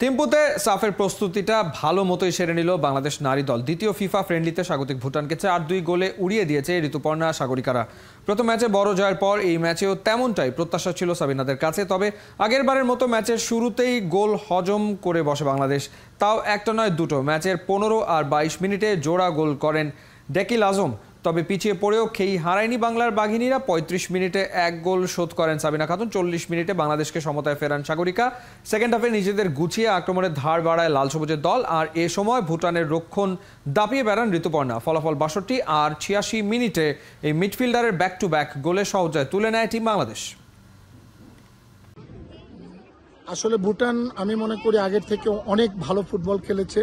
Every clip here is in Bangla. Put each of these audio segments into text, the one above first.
থিম্পুতে সাফের প্রস্তুতিটা ভালো মতোই সেরে নিল বাংলাদেশ নারী দল। দ্বিতীয় ফিফা ফ্রেন্ডলিতে স্বাগতিক ভুটানকে 4-2 গোলে উড়িয়ে দিয়েছে ঋতুপর্ণা সাগরিকারা। প্রথম ম্যাচে বড় জয়ের পর এই ম্যাচেও তেমনটাই প্রত্যাশা ছিল সাবিনাদের কাছে। তবে আগেরবারের মতো ম্যাচের শুরুতেই গোল হজম করে বসে বাংলাদেশ, তাও একটা নয় দুটো। ম্যাচের 15 আর 22 মিনিটে জোড়া গোল করেন ডেকিল আজম। তবে পিছিয়ে পড়েও খেই হারায়নি বাংলার বাঘিনীরা। 35 মিনিটে এক গোল শোধ করেন সাবিনা খাতুন। 40 মিনিটে বাংলাদেশকে সমতায় ফেরান সাগরিকা। সেকেন্ড হাফে নিজেদের গুছিয়ে আক্রমণের ধার বাড়ায় লাল সবুজের দল। আর এ সময় ভুটানের রক্ষণ দাপিয়ে বেড়ান ঋতুপর্ণা। ফলাফল 62 আর 86 মিনিটে এই মিডফিল্ডারের ব্যাক টু ব্যাক গোলের সহজে তুলে নেয় টিম বাংলাদেশ। আসলে ভুটান আমি মনে করি আগের থেকে অনেক ভালো ফুটবল খেলেছে।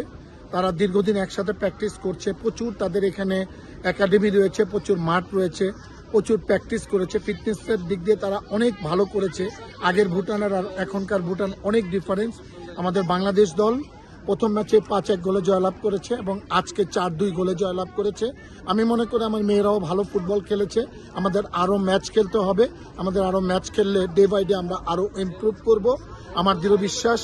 তারা দীর্ঘদিন একসাথে প্র্যাকটিস করছে, প্রচুর তাদের এখানে একাডেমি রয়েছে, প্রচুর মাঠ রয়েছে, প্রচুর প্র্যাকটিস করেছে। ফিটনেসের দিক দিয়ে তারা অনেক ভালো করেছে। আগের ভুটানের আর এখনকার ভুটান অনেক ডিফারেন্স। আমাদের বাংলাদেশ দল প্রথম ম্যাচে 5-1 গোলে জয়লাভ করেছে এবং আজকে 4-2 গোলে জয়লাভ করেছে। আমি মনে করি আমার মেয়েরাও ভালো ফুটবল খেলেছে। আমাদের আরও ম্যাচ খেলতে হবে। আমাদের আরও ম্যাচ খেললে ডে বাই ডে আমরা আরও ইমপ্রুভ করব। আমার দৃঢ় বিশ্বাস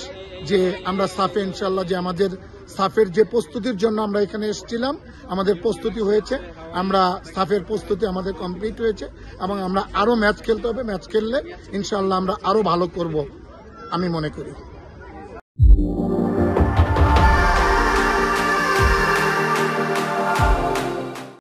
যে আমরা সাফে ইনশাল্লাহ, যে আমাদের সাফের যে প্রস্তুতির জন্য আমরা এখানে এসেছিলাম, আমাদের প্রস্তুতি হয়েছে। আমরা সাফের প্রস্তুতি আমাদের কমপ্লিট হয়েছে এবং আমরা আরও ম্যাচ খেলতে হবে। ম্যাচ খেললে ইনশাল্লাহ আমরা আরও ভালো করব আমি মনে করি।